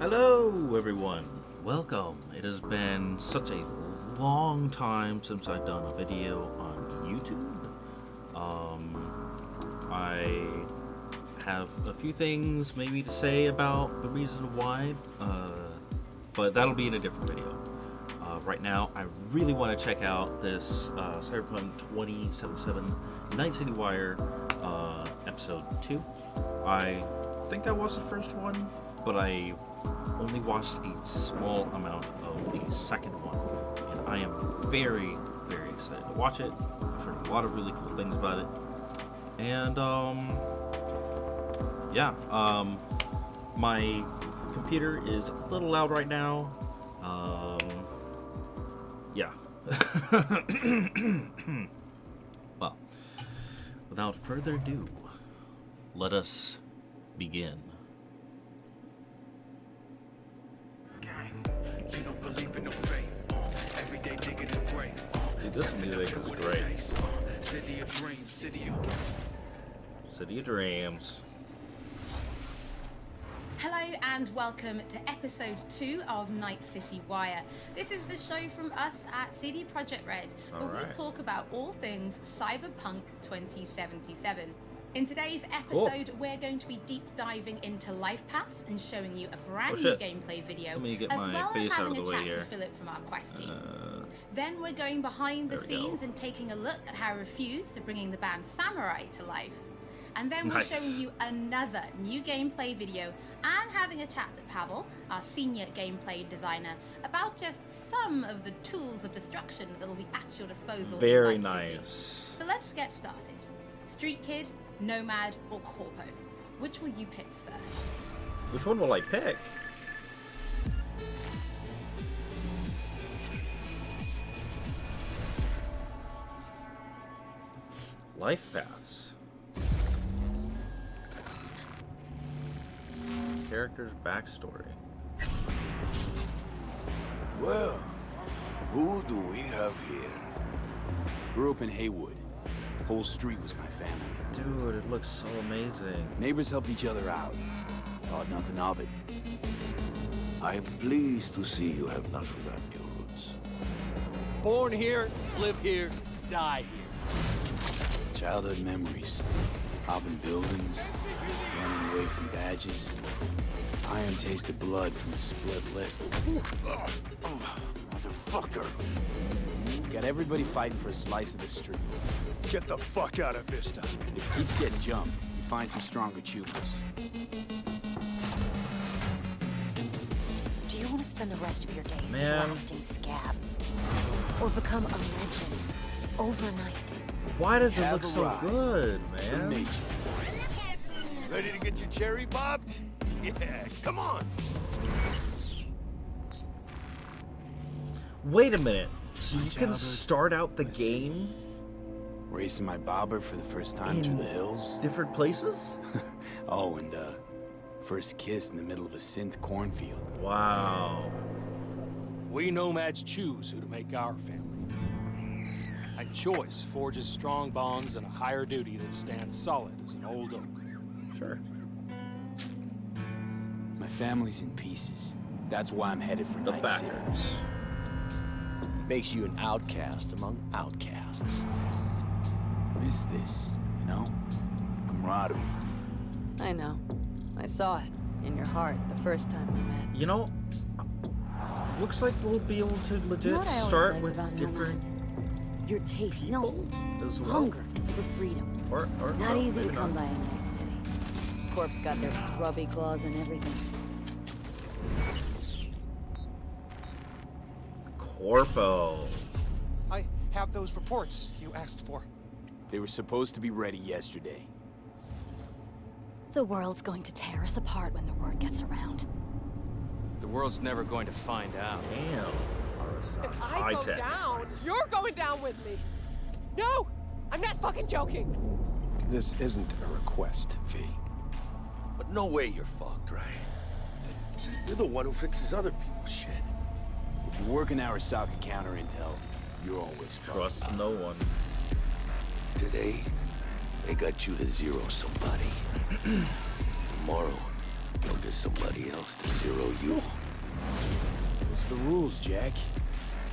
Hello, everyone. Welcome. It has been such a long time since I've done a video on YouTube. I have a few things maybe to say about the reason why, but that'll be in a different video. Right now, I really want to check out this Cyberpunk 2077 Night City Wire episode 2. I think I watched the first one, but I only watched a small amount of the second one, and I am very, very excited to watch it. I've heard a lot of really cool things about it, and my computer is a little loud right now. Well, without further ado, let us begin. This music is great. City of Dreams. Hello and welcome to episode 2 of Night City Wire. This is the show from us at CD Projekt Red, where we talk about all things Cyberpunk 2077. In today's episode, we're going to be deep diving into Life Paths and showing you a brand new gameplay video, as well as having a chat to Philip from our quest team. Then we're going behind the scenes and taking a look at how I refused to bringing the band Samurai to life. And then we're showing you another new gameplay video and having a chat to Pavel, our senior gameplay designer, about just some of the tools of destruction that will be at your disposal. Very in Night nice. City. So let's get started. Street Kid, Nomad, or Corpo? Which will you pick first? Which one will I pick? Life Paths. Character's backstory. Well, who do we have here? Grew up in Haywood. Whole street was my family. Dude, it looks so amazing. Neighbors helped each other out. Thought nothing of it. I'm pleased to see you have not forgotten your roots. Born here, live here, die here. Childhood memories. Hopping buildings, running away from badges. Iron tasted blood from a split lip. Motherfucker! Got everybody fighting for a slice of the street. Get the fuck out of Vista. If you keep getting jumped, you find some stronger choopers. Do you want to spend the rest of your days Man. blasting scabs? Or become a legend overnight? Why does it Have look a so ride. good, For man? nature. Ready to get your cherry popped? Yeah, come on. Wait a minute. So you can childhood, start out the my game Racing my bobber for the first time in through the hills. different places? Oh, and first kiss in the middle of a synth cornfield. Wow. We nomads choose who to make our family. And choice forges strong bonds and a higher duty that stands solid as an old oak. Sure. My family's in pieces. That's why I'm headed for The Night City. backers. Makes you an outcast among outcasts. Miss this, you know? Camaraderie. I know. I saw it in your heart the first time we met. You know, looks like we'll be able to legit You know what I always start liked with about different nomads? Your taste, people as well. hunger for freedom. Or Not no, easy to maybe come not. by in Night City. Corp's got their grubby claws and everything. Corpo. I have those reports you asked for. They were supposed to be ready yesterday. The world's going to tear us apart when the word gets around. The world's never going to find out. Damn. If I High go tech. down, you're going down with me. No, I'm not fucking joking. This isn't a request, V. But no way you're fucked, right? You're the one who fixes other people's shit. If you're working Arasaka counter intel, you're always fucked. Trust no one. Today, they got you to zero somebody. Tomorrow, Don't get somebody else to zero you. What's the rules, Jack?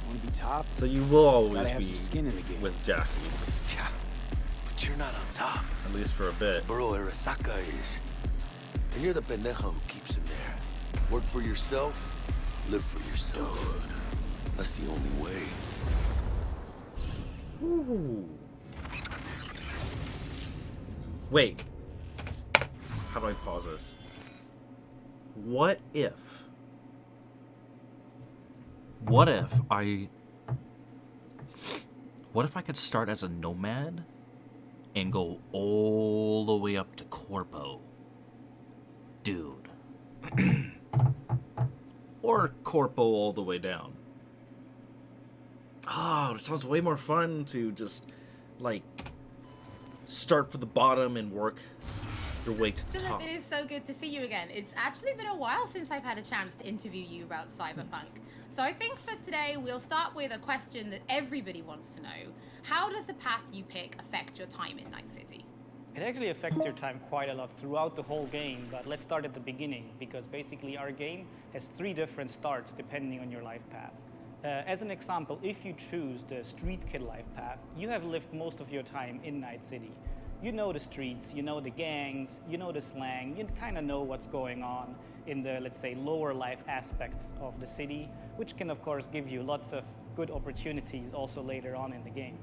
Want to be top? So you will always Gotta have be some skin in the game. with Jackie, Yeah, but you're not on top. at least for a bit. Bro, Arasaka is. And you're the pendeja who keeps him there. Work for yourself, live for yourself. That's the only way. Ooh. Wait. How do I pause this? What if I could start as a nomad and go all the way up to Corpo? Dude. Or Corpo all the way down. Oh, it sounds way more fun to just, like, start from the bottom and work your way to the Philip, top. it is so good to see you again. It's actually been a while since I've had a chance to interview you about Cyberpunk. So I think for today, we'll start with a question that everybody wants to know. How does the path you pick affect your time in Night City? It actually affects your time quite a lot throughout the whole game, but let's start at the beginning, because basically our game has 3 different starts depending on your life path. As an example, if you choose the street kid life path, you have lived most of your time in Night City. You know the streets, you know the gangs, you know the slang, you kind of know what's going on in the, let's say, lower life aspects of the city, which can of course give you lots of good opportunities also later on in the game.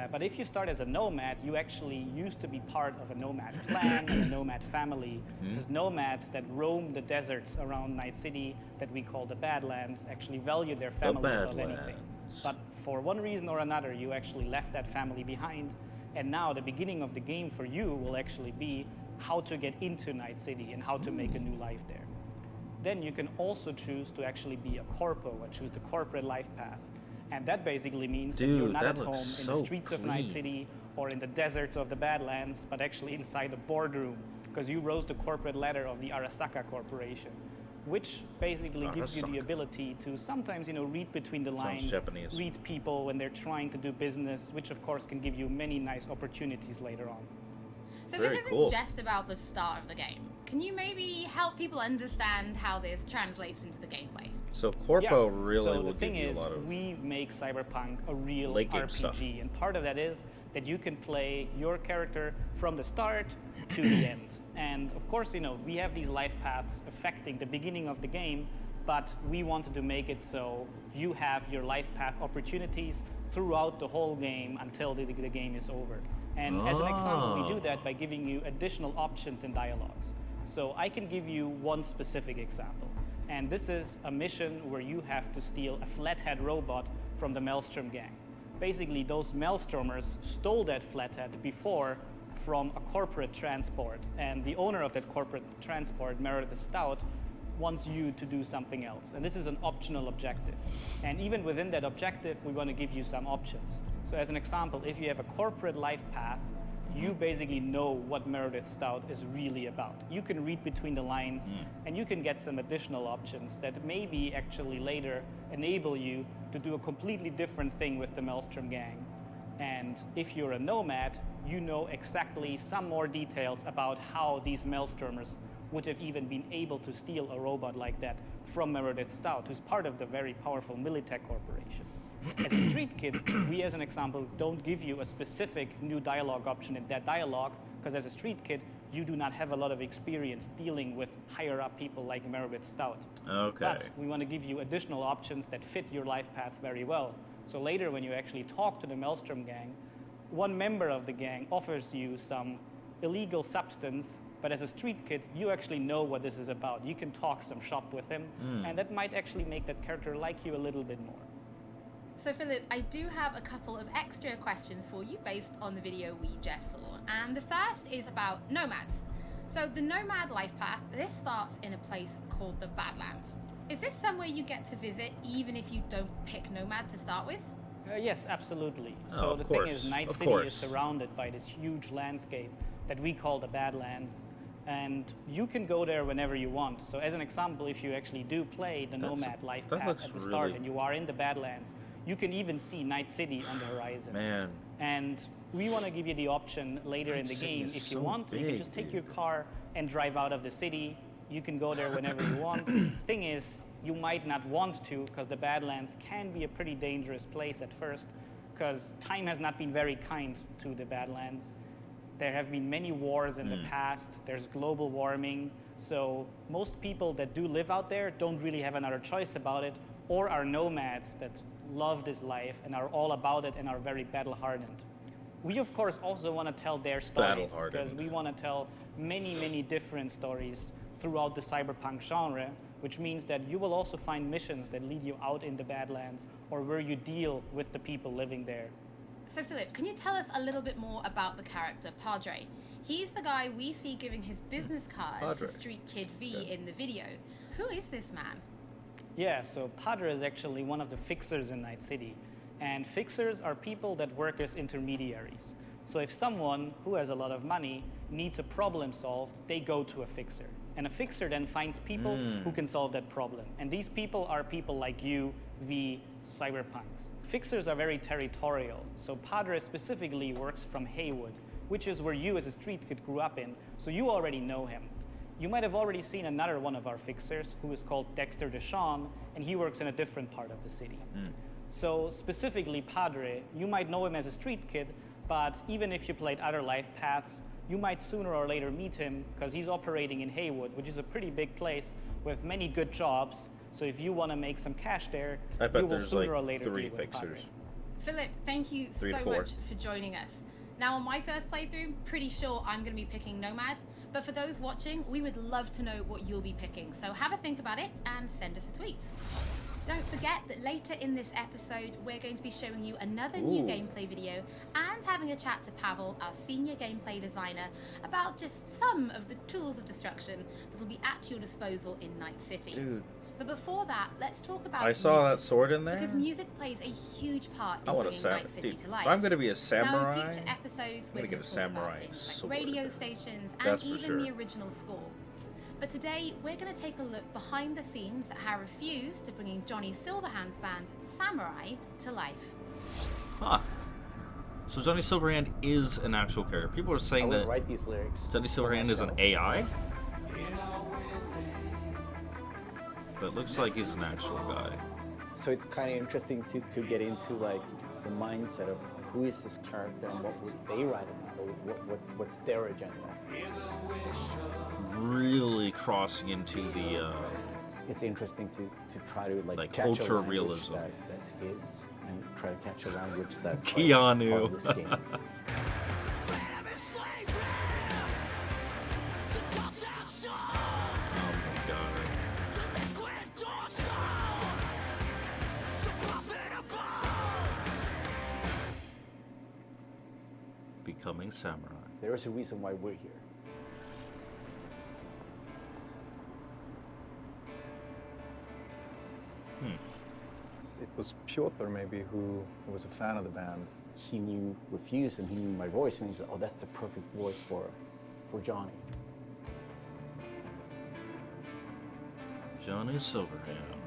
But if you start as a nomad, you actually used to be part of a nomad clan and a nomad family. There's nomads that roam the deserts around Night City that we call the Badlands, actually value their family above anything. But for one reason or another, you actually left that family behind. And now the beginning of the game for you will actually be how to get into Night City and how to make a new life there. Then you can also choose to actually be a corpo and choose the corporate life path. And that basically means that you're not at home in the streets of Night City or in the deserts of the Badlands, but actually inside the boardroom, because you rose the corporate ladder of the Arasaka Corporation, which basically gives you the ability to sometimes, read between the lines, read people when they're trying to do business, which of course can give you many nice opportunities later on. So this isn't just about the start of the game. Can you maybe help people understand how this translates into the gameplay? So Corpo really will give you a lot of we make Cyberpunk a real RPG, stuff. And part of that is that you can play your character from the start to the end. And of course, we have these life paths affecting the beginning of the game, but we wanted to make it so you have your life path opportunities throughout the whole game until the game is over. And as an example, we do that by giving you additional options and dialogues. So I can give you one specific example. And this is a mission where you have to steal a flathead robot from the Maelstrom gang. Basically, those Maelstromers stole that flathead before from a corporate transport. And the owner of that corporate transport, Meredith Stout, wants you to do something else. And this is an optional objective. And even within that objective, we want to give you some options. So as an example, if you have a corporate life path, you basically know what Meredith Stout is really about. You can read between the lines, and you can get some additional options that maybe actually later enable you to do a completely different thing with the Maelstrom gang. And if you're a nomad, you know exactly some more details about how these Maelstromers would have even been able to steal a robot like that from Meredith Stout, who's part of the very powerful Militech Corporation. As a street kid, we, as an example, don't give you a specific new dialogue option in that dialogue, because as a street kid, you do not have a lot of experience dealing with higher-up people like Meredith Stout. Okay. But we want to give you additional options that fit your life path very well. So later, when you actually talk to the Maelstrom gang, one member of the gang offers you some illegal substance, but as a street kid, you actually know what this is about. You can talk some shop with him, and that might actually make that character like you a little bit more. So Philip, I do have a couple of extra questions for you based on the video we just saw. And the first is about nomads. So the nomad life path, this starts in a place called the Badlands. Is this somewhere you get to visit even if you don't pick nomad to start with? Yes, absolutely. So the thing is, Night City is surrounded by this huge landscape that we call the Badlands. And you can go there whenever you want. So as an example, if you actually do play the nomad life path at the start and you are in the Badlands, you can even see Night City on the horizon. Man. And we want to give you the option later in the game, if you want, you can just take your car and drive out of the city. You can go there whenever you want. Thing is, you might not want to, because the Badlands can be a pretty dangerous place at first, because time has not been very kind to the Badlands. There have been many wars in the past. There's global warming. So most people that do live out there don't really have another choice about it, or are nomads that love this life and are all about it and are very battle-hardened. We, of course, also want to tell their stories, because we want to tell many, many different stories throughout the cyberpunk genre, which means that you will also find missions that lead you out in the Badlands, or where you deal with the people living there. So Philip, can you tell us a little bit more about the character, Padre? He's the guy we see giving his business card to Street Kid V in the video. Who is this man? Yeah, so Padre is actually one of the fixers in Night City. And fixers are people that work as intermediaries. So if someone who has a lot of money needs a problem solved, they go to a fixer. And a fixer then finds people who can solve that problem. And these people are people like you, V, cyberpunks. Fixers are very territorial. So Padre specifically works from Haywood, which is where you as a street kid grew up in, so you already know him. You might have already seen another one of our fixers, who is called Dexter Deshawn, and he works in a different part of the city. So specifically Padre, you might know him as a street kid, but even if you played other life paths, you might sooner or later meet him, because he's operating in Haywood, which is a pretty big place with many good jobs. So if you want to make some cash there, I bet you will there's sooner like or later 3 deal with fixers. Padre. Philip, thank you so much for joining us. Now, on my first playthrough, pretty sure I'm going to be picking Nomad, but for those watching, we would love to know what you'll be picking, so have a think about it and send us a tweet. Don't forget that later in this episode, we're going to be showing you another new gameplay video and having a chat to Pavel, our senior gameplay designer, about just some of the tools of destruction that will be at your disposal in Night City. Dude. But before that, let's talk about I saw music, that sword in there. because music plays a huge part in I want bringing a Night City dude. to life. If I'm gonna be a Now, samurai, in future episodes, I'm we're gonna get a talk about samurai things sword. like radio stations and That's for even sure. the original score. But today, we're going to take a look behind the scenes at how Refuse to bringing Johnny Silverhand's band Samurai to life. Huh. So Johnny Silverhand is an actual character. People are saying that write these lyrics Johnny Silverhand is an AI. But it looks like he's an actual guy. So it's kind of interesting to get into like the mindset of who is this character and what would they write about, or what's their agenda. Really crossing into the It's interesting to try to like catch culture a language realism. that's his, and try to catch a language that's Keanu. part of this game. Oh my god. Becoming samurai. There is a reason why we're here. It was Piotr maybe who was a fan of the band. He knew Refuse and he knew my voice, and he said, "Oh, that's a perfect voice for Johnny." Johnny Silverhand.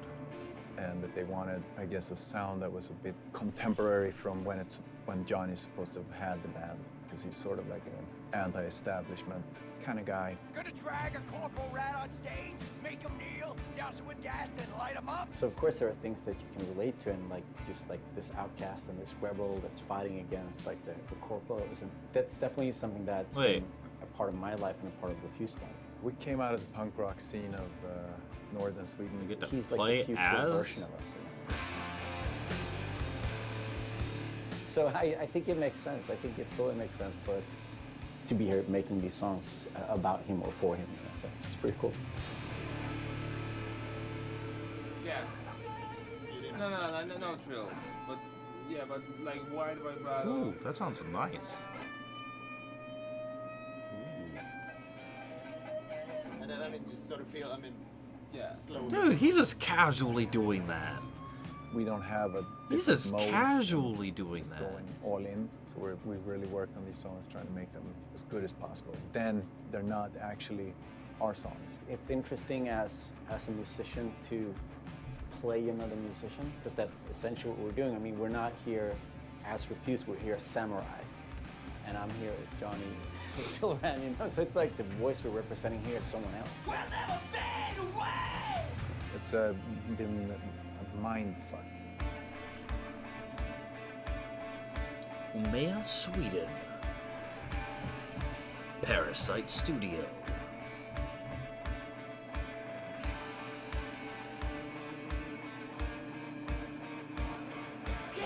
And that they wanted, I guess, a sound that was a bit contemporary from when Johnny's supposed to have had the band, because he's sort of like an anti-establishment kind of guy. Gonna drag a corporal rat on stage, make him kneel, douse him with gas, then light him up? So of course there are things that you can relate to, and like just like this outcast and this rebel that's fighting against like the corporals, and that's definitely something that's been a part of my life and a part of Refuse life. We came out of the punk rock scene of northern Sweden. You get to He's play like the future as? version of us. You know? So I think it makes sense. I think it totally makes sense for us to be here making these songs about him or for him. You know? So it's pretty cool. Yeah. No trills. But yeah, but like wide vibrato. Ooh, that sounds nice. And then just sort of feel, slowly. Dude, he's just casually doing that. We don't have a. He's just mode, casually doing that. Going all in. So we really work on these songs, trying to make them as good as possible. Then they're not actually our songs. It's interesting as a musician to play another musician, because that's essentially what we're doing. I mean, we're not here as Refuse, we're here as Samurai. And I'm here as Johnny Silverhand, you know? So it's like the voice we're representing here is someone else. We'll never it's been a mind fuck. Umea, Sweden. Parasite Studio.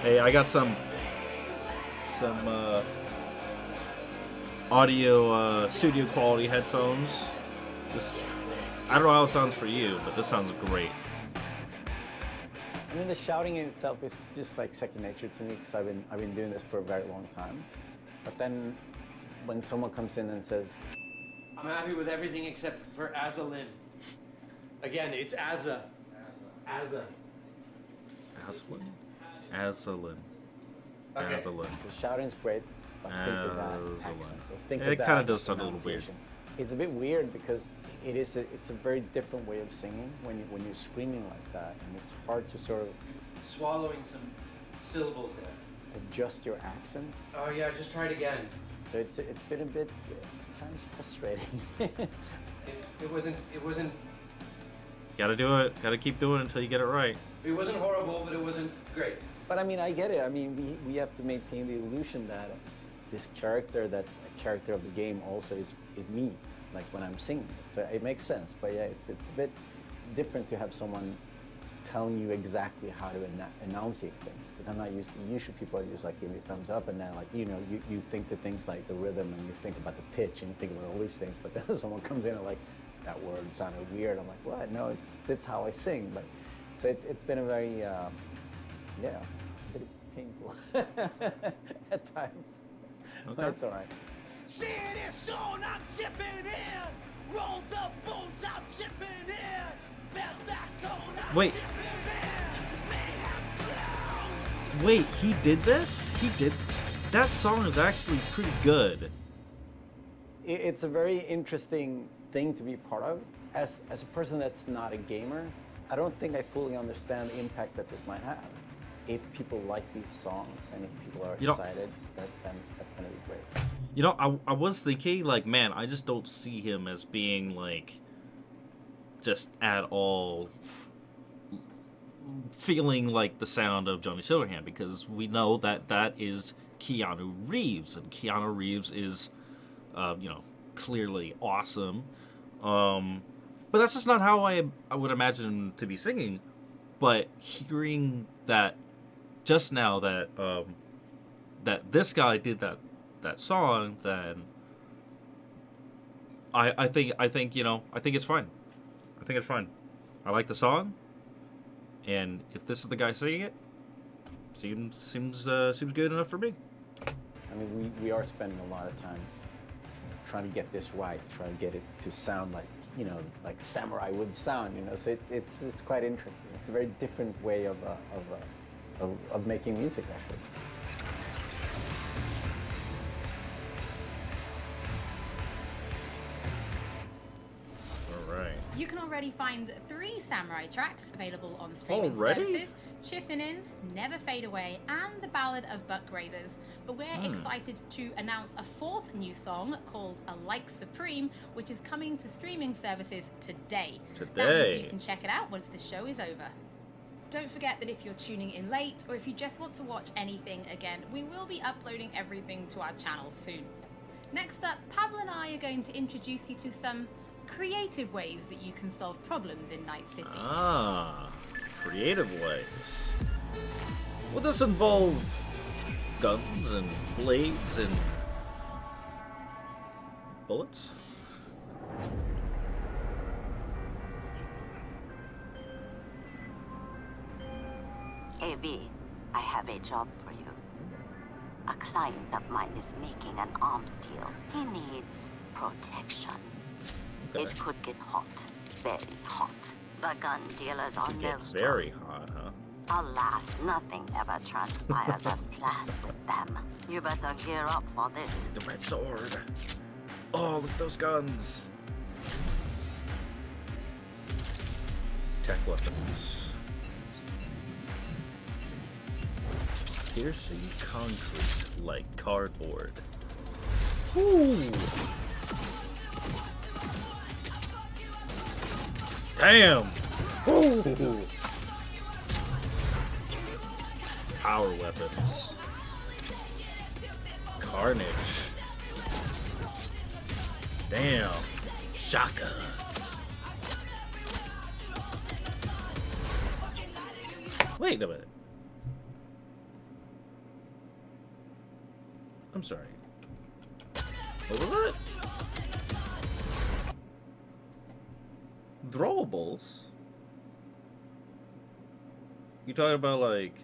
Hey, I got some audio studio quality headphones. I don't know how it sounds for you, but this sounds great. I mean, the shouting in itself is just like second nature to me because I've been doing this for a very long time. But then when someone comes in and says, I'm happy with everything except for Azalin. Again, it's Azza. Azza. Azalin? Azalin. Okay. Azalin. the shouting's great, but think of that accent. Or think of It that kind of does sound a little weird. pronunciation. It's a bit weird because it's a very different way of singing when you're screaming like that, and it's hard to sort of Swallowing some syllables there. adjust your accent. Oh yeah, just try it again. So it's been a bit kind of frustrating. It wasn't. Gotta do it. Gotta keep doing it until you get it right. It wasn't horrible, but it wasn't great. But I mean, I get it. I mean, we have to maintain the illusion that this character that's a character of the game also is me, like when I'm singing it. So it makes sense. But yeah, it's a bit different to have someone telling you exactly how to enunciate things, because I'm not used to, usually people are just like give me a thumbs up and then like, you know, you think the things like the rhythm and you think about the pitch and you think about all these things, but then someone comes in and like, that word sounded weird. I'm like, what? No, that's how I sing. But so it's been a very, yeah, a bit painful at times. Okay. But it's all right. See this zone, I'm chipping in. Roll the bones, I'm chipping in. Belt that cone, I'm Wait. Wait, he did this? He did? That song is actually pretty good. It's a very interesting thing to be part of. As a person that's not a gamer, I don't think I fully understand the impact that this might have. If people like these songs and if people are excited, then that's going to be great. You know, I was thinking, like, man, I just don't see him as being, like, just at all feeling like the sound of Johnny Silverhand, because we know that that is Keanu Reeves, and Keanu Reeves is, you know, clearly awesome. But that's just not how I would imagine him to be singing. But hearing that just now that that this guy did that song, then I think you know, I think it's fine. I think it's fine. I like the song, and if this is the guy singing it, seems good enough for me. I mean, we are spending a lot of times trying to get this right, trying to get it to sound like, you know, like samurai would sound, you know. So it's quite interesting. It's a very different way of making music, actually. You can already find 3 Samurai tracks available on streaming Already? services: Chippin' In, Never Fade Away, and The Ballad of Buck Gravers. But we're excited to announce a 4th new song called A Like Supreme, which is coming to streaming services today. That means you can check it out once the show is over. Don't forget that if you're tuning in late, or if you just want to watch anything again, we will be uploading everything to our channel soon. Next up, Pavel and I are going to introduce you to some creative ways that you can solve problems in Night City. Ah, creative ways. Will this involve guns and blades and bullets? Hey V, I have a job for you. A client of mine is making an arms deal. He needs protection. Okay. It could get hot, very hot. The gun dealers are no strong. Very hot, huh? Alas, nothing ever transpires as planned with them. You better gear up for this. The red sword. Oh, look at those guns. Tech weapons. Piercing concrete like cardboard. Ooh. Damn! Ooh. Power weapons. Carnage. Damn. Shotguns. Wait a minute. I'm sorry. What was that? Throwables? You talking about like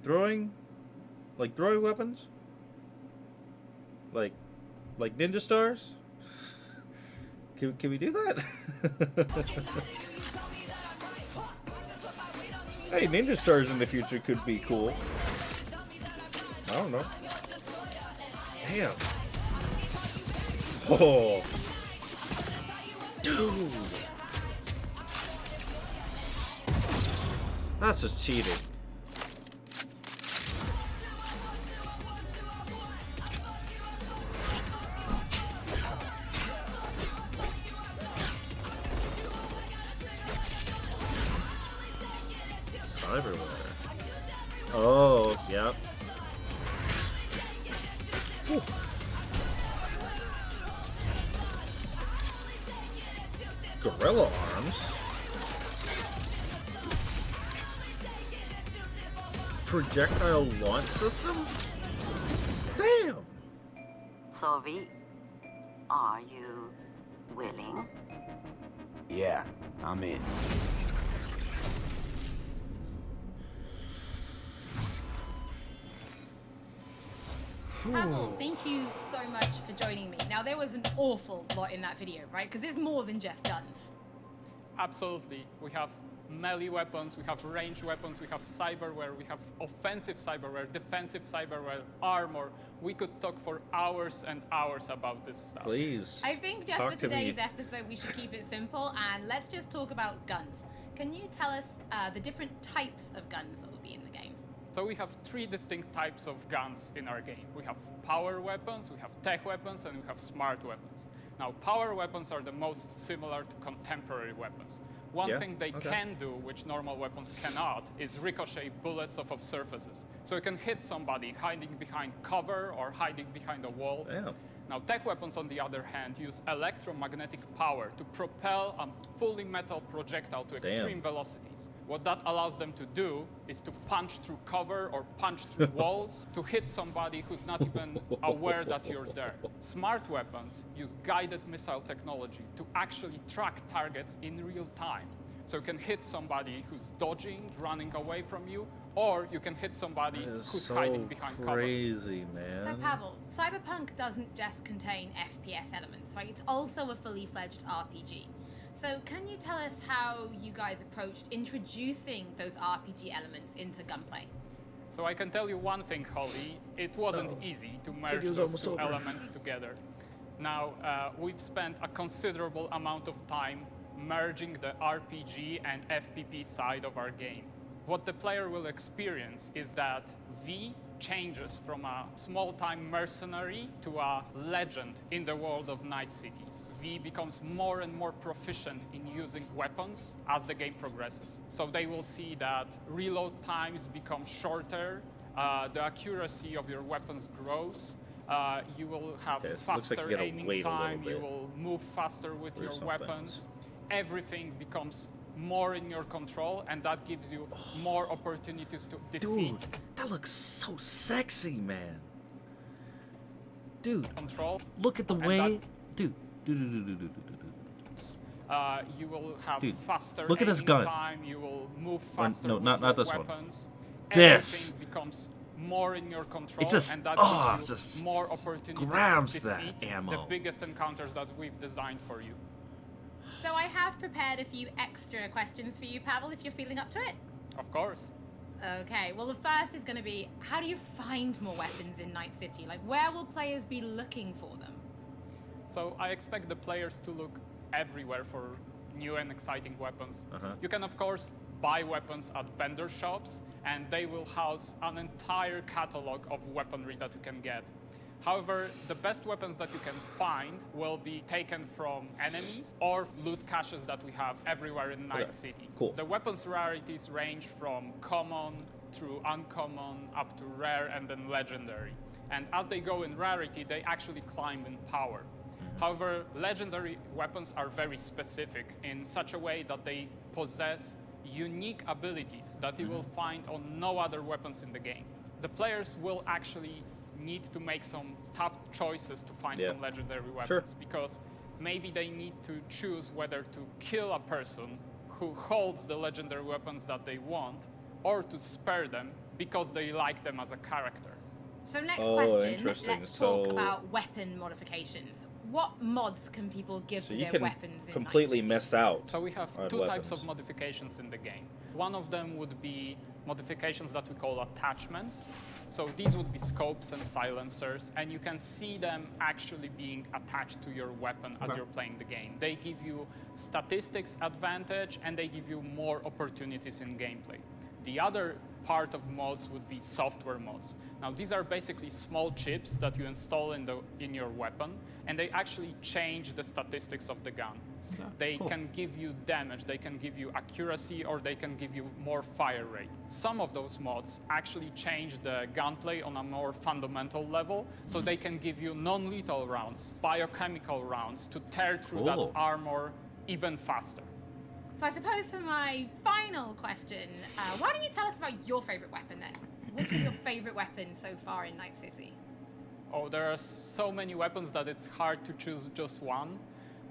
throwing weapons? Like ninja stars? Can we do that? Hey, ninja stars in the future could be cool. I don't know. Damn. Oh. Dude. That's just cheating. Cyberware. Oh, yep. Whew. Gorilla arms. Projectile launch system? Damn! So, V, are you willing? Yeah, I'm in. Pavel, thank you so much for joining me. Now, there was an awful lot in that video, right? Because it's more than just guns. Absolutely. We have melee weapons, we have ranged weapons, we have cyberware, we have offensive cyberware, defensive cyberware, armor. We could talk for hours and hours about this stuff. Please. I think just for today's episode, we should keep it simple and let's just talk about guns. Can you tell us the different types of guns that will be in the game? So we have three distinct types of guns in our game. We have power weapons, we have tech weapons, and we have smart weapons. Now, power weapons are the most similar to contemporary weapons. One thing they can do, which normal weapons cannot, is ricochet bullets off of surfaces. So you can hit somebody hiding behind cover or hiding behind a wall. Damn. Now, tech weapons, on the other hand, use electromagnetic power to propel a fully metal projectile to extreme velocities. What that allows them to do is to punch through cover or punch through walls to hit somebody who's not even aware that you're there. Smart weapons use guided missile technology to actually track targets in real time. So you can hit somebody who's dodging, running away from you, or you can hit somebody who's hiding behind cover. Crazy, man. So Pavel, Cyberpunk doesn't just contain FPS elements, right? It's also a fully fledged RPG. So can you tell us how you guys approached introducing those RPG elements into gunplay? So I can tell you one thing, Holly. It wasn't easy to merge those two elements together. Now, we've spent a considerable amount of time merging the RPG and FPP side of our game. What the player will experience is that V changes from a small-time mercenary to a legend in the world of Night City. V becomes more and more proficient in using weapons as the game progresses. So they will see that reload times become shorter, the accuracy of your weapons grows, you will have faster aiming time, you will move faster with your weapons. Everything becomes more in your control, and that gives you more opportunities to defeat. Dude, that looks so sexy, man. Dude, look at the way... Dude. You will have faster look at this gun. time, you will move faster no, with not your this weapons. one. This becomes more in your control, it just, and that gives you just more opportunities grabs to defeat that ammo. the biggest encounters that we've designed for you. So I have prepared a few extra questions for you, Pavel, if you're feeling up to it. Of course. Okay, well the first is going to be, how do you find more weapons in Night City? Like, where will players be looking for them? So I expect the players to look everywhere for new and exciting weapons. You can, of course, buy weapons at vendor shops, and they will house an entire catalog of weaponry that you can get. However, the best weapons that you can find will be taken from enemies or loot caches that we have everywhere in Night City. Cool. The weapons rarities range from common through uncommon up to rare and then legendary. And as they go in rarity, they actually climb in power. However, legendary weapons are very specific in such a way that they possess unique abilities that you will find on no other weapons in the game. The players will actually need to make some tough choices to find some legendary weapons, because maybe they need to choose whether to kill a person who holds the legendary weapons that they want, or to spare them because they like them as a character. So next question, let's talk about weapon modifications. What mods can people give to their weapons in completely Night City? miss out. So we have two weapons. types of modifications in the game. One of them would be modifications that we call attachments. So these would be scopes and silencers, and you can see them actually being attached to your weapon as you're playing the game. They give you statistics advantage, and they give you more opportunities in gameplay. The other part of mods would be software mods. Now these are basically small chips that you install in your weapon, and they actually change the statistics of the gun. They can give you damage, they can give you accuracy, or they can give you more fire rate. Some of those mods actually change the gunplay on a more fundamental level, so they can give you non-lethal rounds, biochemical rounds to tear through that armor even faster. So I suppose for my final question, why don't you tell us about your favorite weapon then? Which is your favorite weapon so far in Night City? Oh, there are so many weapons that it's hard to choose just one.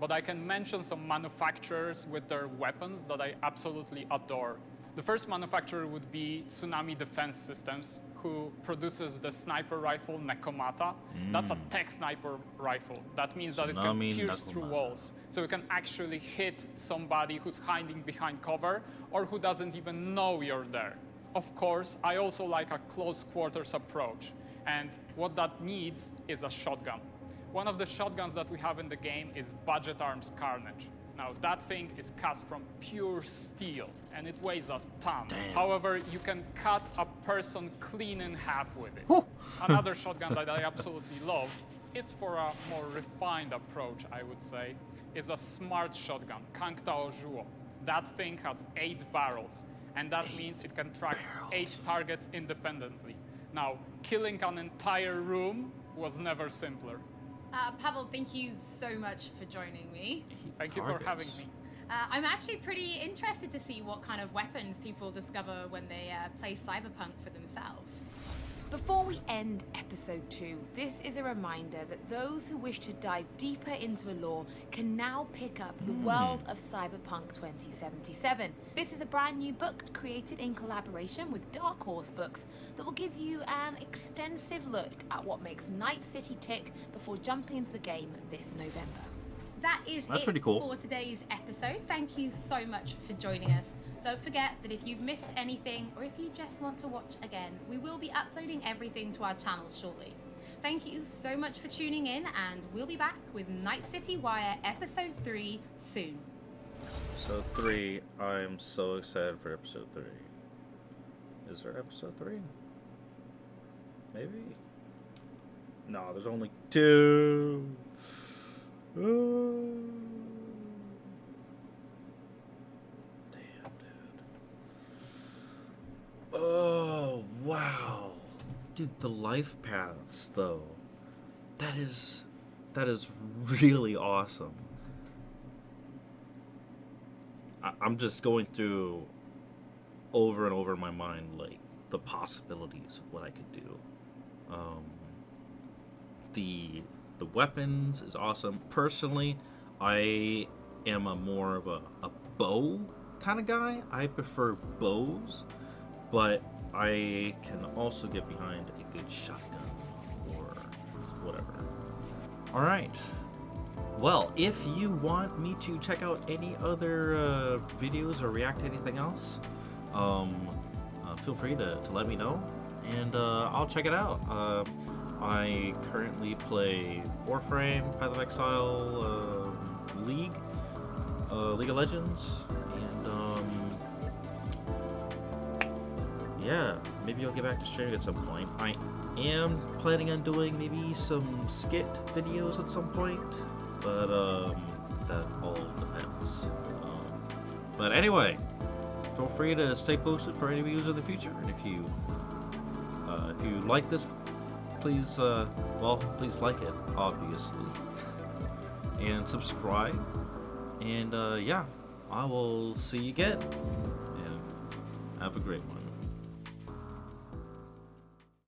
But I can mention some manufacturers with their weapons that I absolutely adore. The first manufacturer would be Tsunami Defense Systems, who produces the sniper rifle Nekomata. That's a tech sniper rifle. That means that it can pierce through walls. So you can actually hit somebody who's hiding behind cover or who doesn't even know you're there. Of course, I also like a close quarters approach. And what that needs is a shotgun. One of the shotguns that we have in the game is Budget Arms Carnage. Now that thing is cast from pure steel and it weighs a ton. However, you can cut a person clean in half with it. Another shotgun that I absolutely love, it's for a more refined approach, I would say, is a smart shotgun, Kangtao Zhuo. That thing has 8 barrels, and that means it can track 8 targets independently. Now, killing an entire room was never simpler. Pavel, thank you so much for joining me. Thank you for having me. I'm actually pretty interested to see what kind of weapons people discover when they play Cyberpunk for themselves. Before we end episode 2, this is a reminder that those who wish to dive deeper into a lore can now pick up The World of Cyberpunk 2077. This is a brand new book created in collaboration with Dark Horse Books that will give you an extensive look at what makes Night City tick before jumping into the game this November. That's pretty cool for today's episode. Thank you so much for joining us. Don't forget that if you've missed anything or if you just want to watch again, we will be uploading everything to our channels shortly. Thank you so much for tuning in, and we'll be back with Night City Wire Episode 3 soon. Episode 3, I'm so excited for Episode 3. Is there Episode 3? Maybe? No, there's only 2. Oh, wow. Dude, the life paths, though. That is really awesome. I'm just going through over and over in my mind, like, the possibilities of what I could do. The weapons is awesome. Personally, I am more of a bow kind of guy. I prefer bows. But I can also get behind a good shotgun or whatever. Alright. Well, if you want me to check out any other videos or react to anything else, feel free to let me know, and I'll check it out. I currently play Warframe, Path of Exile, League of Legends, and yeah, maybe I'll get back to streaming at some point. I am planning on doing maybe some skit videos at some point, but that all depends. But anyway, feel free to stay posted for any videos in the future, and if you like this, please please like it, obviously, and subscribe. And yeah, I will see you again, and have a great one.